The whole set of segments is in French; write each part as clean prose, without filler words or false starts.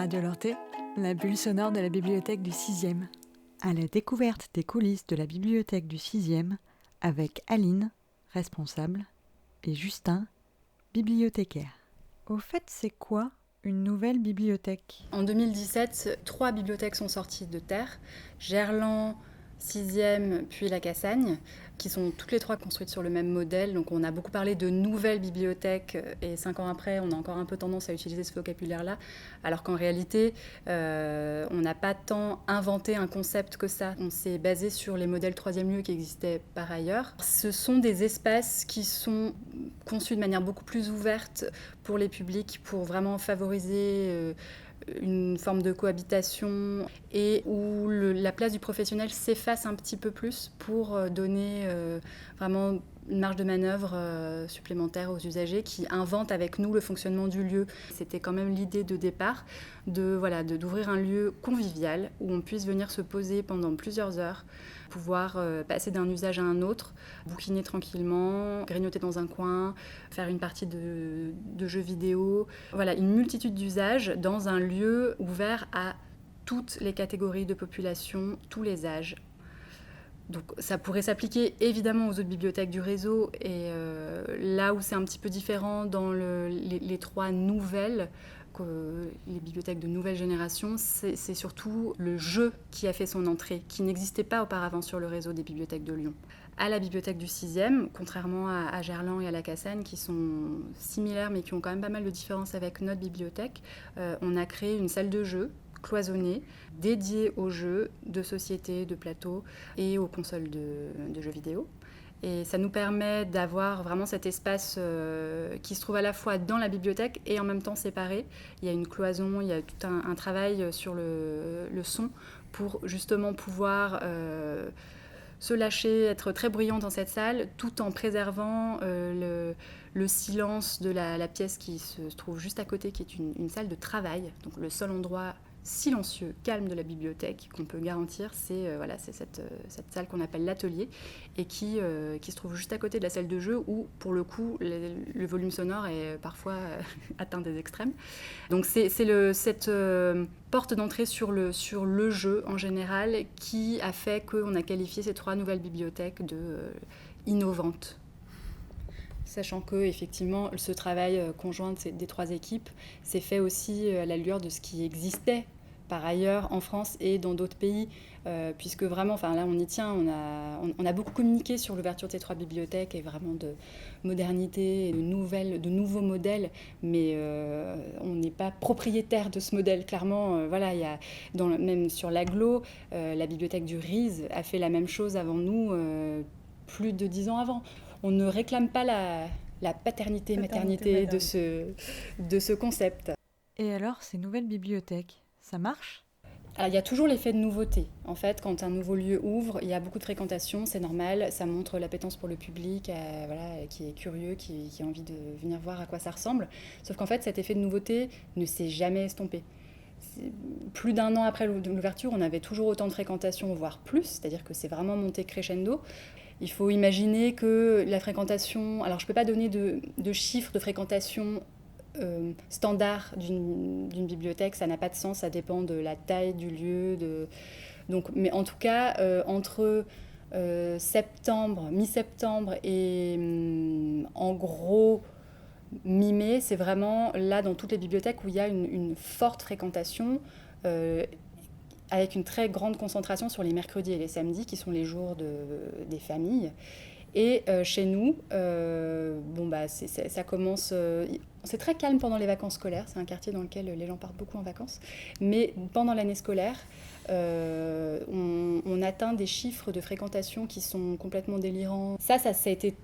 Radio Lorté, la bulle sonore de la bibliothèque du 6e. À la découverte des coulisses de la bibliothèque du 6e avec Aline, responsable, et Justin, bibliothécaire. Au fait, c'est quoi une nouvelle bibliothèque ? En 2017, 3 bibliothèques sont sorties de terre. Gerland, 6e, puis la Cassagne, qui sont toutes les 3 construites sur le même modèle. Donc on a beaucoup parlé de nouvelles bibliothèques et 5 ans après, on a encore un peu tendance à utiliser ce vocabulaire-là, alors qu'en réalité, on n'a pas tant inventé un concept que ça. On s'est basé sur les modèles 3e lieu qui existaient par ailleurs. Ce sont des espaces qui sont conçus de manière beaucoup plus ouverte pour les publics, pour vraiment favoriser une forme de cohabitation et où la place du professionnel s'efface un petit peu plus pour donner vraiment une marge de manœuvre supplémentaire aux usagers qui inventent avec nous le fonctionnement du lieu. C'était quand même l'idée de départ d'ouvrir un lieu convivial où on puisse venir se poser pendant plusieurs heures, pouvoir passer d'un usage à un autre, bouquiner tranquillement, grignoter dans un coin, faire une partie de jeux vidéo. Voilà, une multitude d'usages dans un lieu ouvert à toutes les catégories de population, tous les âges. Donc ça pourrait s'appliquer évidemment aux autres bibliothèques du réseau et là où c'est un petit peu différent dans les 3 nouvelles, les bibliothèques de nouvelle génération, c'est surtout le jeu qui a fait son entrée, qui n'existait pas auparavant sur le réseau des bibliothèques de Lyon. À la bibliothèque du 6e, contrairement à Gerland et à la Cassagne, qui sont similaires mais qui ont quand même pas mal de différences avec notre bibliothèque, on a créé une salle de jeu cloisonnée, dédiée aux jeux de société, de plateau et aux consoles de jeux vidéo. Et ça nous permet d'avoir vraiment cet espace qui se trouve à la fois dans la bibliothèque et en même temps séparé. Il y a une cloison, il y a tout un travail sur le son pour justement pouvoir se lâcher, être très bruyant dans cette salle, tout en préservant le silence de la pièce qui se trouve juste à côté, qui est une salle de travail. Donc le seul endroit silencieux, calme de la bibliothèque qu'on peut garantir, c'est cette salle qu'on appelle l'atelier et qui se trouve juste à côté de la salle de jeu où, pour le coup, le volume sonore est parfois atteint des extrêmes. Donc c'est cette porte d'entrée sur le jeu en général qui a fait qu'on a qualifié ces 3 nouvelles bibliothèques de innovantes. Sachant que effectivement, ce travail conjoint des 3 équipes s'est fait aussi à la lueur de ce qui existait par ailleurs en France et dans d'autres pays, puisque vraiment, là on y tient, on a beaucoup communiqué sur l'ouverture de ces 3 bibliothèques et vraiment de modernité et de nouveaux modèles, mais on n'est pas propriétaire de ce modèle, clairement. Il y a même sur l'agglo, la bibliothèque du RISE a fait la même chose avant nous, plus de 10 ans avant. On ne réclame pas la paternité-maternité de ce concept. Et alors, ces nouvelles bibliothèques, ça marche ? Alors, il y a toujours l'effet de nouveauté. En fait, quand un nouveau lieu ouvre, il y a beaucoup de fréquentation, c'est normal. Ça montre l'appétence pour le public, qui est curieux, qui a envie de venir voir à quoi ça ressemble. Sauf qu'en fait, cet effet de nouveauté ne s'est jamais estompé. Plus d'1 an après l'ouverture, on avait toujours autant de fréquentation, voire plus. C'est-à-dire que c'est vraiment monté crescendo. Il faut imaginer que la fréquentation... Alors, je ne peux pas donner de chiffres de fréquentation standard d'une bibliothèque, ça n'a pas de sens, ça dépend de la taille du lieu. Mais en tout cas, entre mi-septembre et en gros mi-mai, c'est vraiment là dans toutes les bibliothèques où il y a une forte fréquentation avec une très grande concentration sur les mercredis et les samedis qui sont les jours des familles. Et chez nous, ça commence... c'est très calme pendant les vacances scolaires, c'est un quartier dans lequel les gens partent beaucoup en vacances. Mais pendant l'année scolaire, on atteint des chiffres de fréquentation qui sont complètement délirants. Ça a été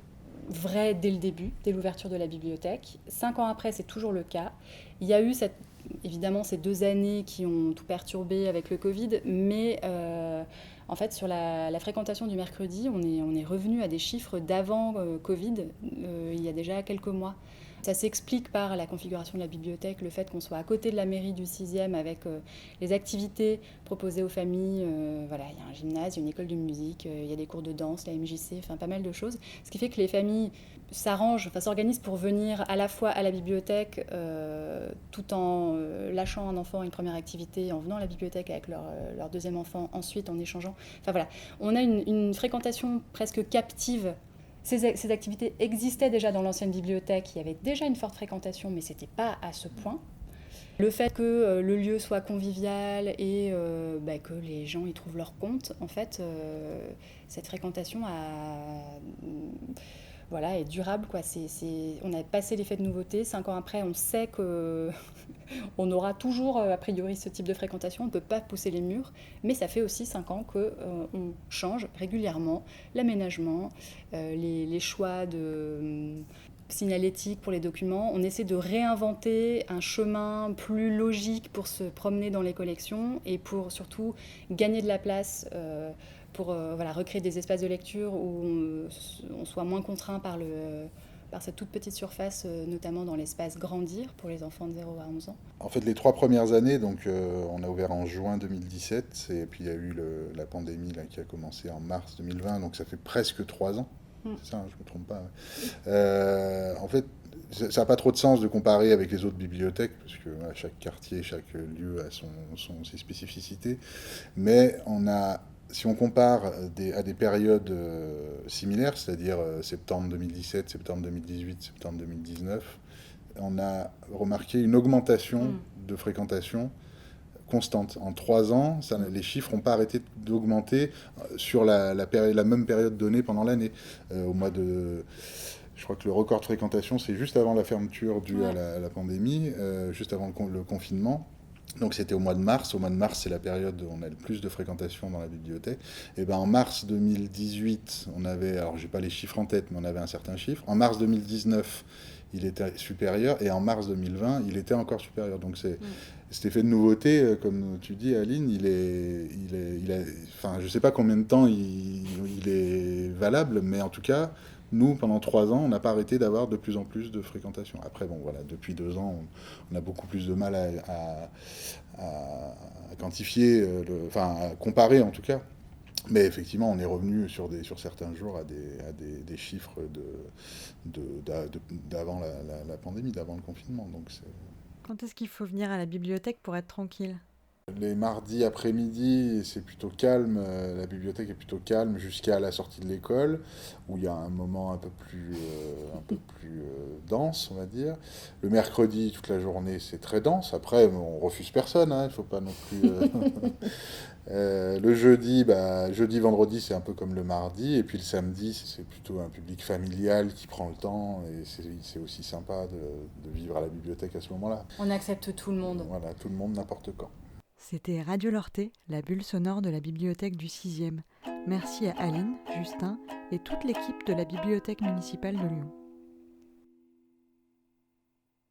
vrai dès le début, dès l'ouverture de la bibliothèque. 5 ans après, c'est toujours le cas. Il y a eu évidemment ces 2 années qui ont tout perturbé avec le Covid, mais... En fait, sur la fréquentation du mercredi, on est revenu à des chiffres d'avant Covid, il y a déjà quelques mois. Ça s'explique par la configuration de la bibliothèque, le fait qu'on soit à côté de la mairie du 6e avec les activités proposées aux familles. Voilà, il y a un gymnase, il y a une école de musique, il y a des cours de danse, la MJC, enfin pas mal de choses. Ce qui fait que les familles s'organisent pour venir à la fois à la bibliothèque tout en lâchant un enfant à une première activité, en venant à la bibliothèque avec leur deuxième enfant, ensuite en échangeant. Enfin voilà, on a une fréquentation presque captive. Ces activités existaient déjà dans l'ancienne bibliothèque, il y avait déjà une forte fréquentation, mais ce n'était pas à ce point. Le fait que le lieu soit convivial et que les gens y trouvent leur compte, en fait, cette fréquentation est durable, quoi. On a passé l'effet de nouveauté. 5 ans après, on sait que on aura toujours, a priori, ce type de fréquentation. On ne peut pas pousser les murs. Mais ça fait aussi 5 ans qu'on change régulièrement l'aménagement, les choix de signalétique pour les documents. On essaie de réinventer un chemin plus logique pour se promener dans les collections et pour surtout gagner de la place pour recréer des espaces de lecture où on soit moins contraint par cette toute petite surface, notamment dans l'espace Grandir pour les enfants de 0 à 11 ans. En fait, les 3 premières années, donc, on a ouvert en juin 2017, et puis il y a eu la pandémie là, qui a commencé en mars 2020, donc ça fait presque 3 ans. C'est ça, je ne me trompe pas. En fait, ça n'a pas trop de sens de comparer avec les autres bibliothèques, parce que chaque quartier, chaque lieu a ses spécificités. Mais si on compare à des périodes similaires, c'est-à-dire septembre 2017, septembre 2018, septembre 2019, on a remarqué une augmentation de fréquentation constante. En 3 ans, les chiffres n'ont pas arrêté d'augmenter sur la même période donnée pendant l'année. Je crois que le record de fréquentation, c'est juste avant la fermeture due à la pandémie, juste avant le confinement. Donc c'était au mois de mars. Au mois de mars, c'est la période où on a le plus de fréquentation dans la bibliothèque. Et ben en mars 2018, on avait, alors j'ai pas les chiffres en tête, mais on avait un certain chiffre. En mars 2019, il était supérieur, et en mars 2020, il était encore supérieur. Donc cet effet de nouveauté, comme tu dis, Aline, je sais pas combien de temps il est valable, mais en tout cas, nous, pendant 3 ans, on n'a pas arrêté d'avoir de plus en plus de fréquentation. Après, bon, voilà, depuis 2 ans, on a beaucoup plus de mal à quantifier, à comparer en tout cas. Mais effectivement, on est revenu sur certains jours à des chiffres d'avant la pandémie, d'avant le confinement. Donc Quand est-ce qu'il faut venir à la bibliothèque pour être tranquille ? Les mardis après-midi, c'est plutôt calme, la bibliothèque est plutôt calme jusqu'à la sortie de l'école, où il y a un moment un peu plus dense, on va dire. Le mercredi, toute la journée, c'est très dense. Après, on refuse personne, il ne faut pas non plus... le jeudi, vendredi, c'est un peu comme le mardi. Et puis le samedi, c'est plutôt un public familial qui prend le temps. Et c'est aussi sympa de vivre à la bibliothèque à ce moment-là. On accepte tout le monde. Voilà, tout le monde, n'importe quand. C'était Radio Lorté, la bulle sonore de la bibliothèque du 6e. Merci à Aline, Justin et toute l'équipe de la bibliothèque municipale de Lyon.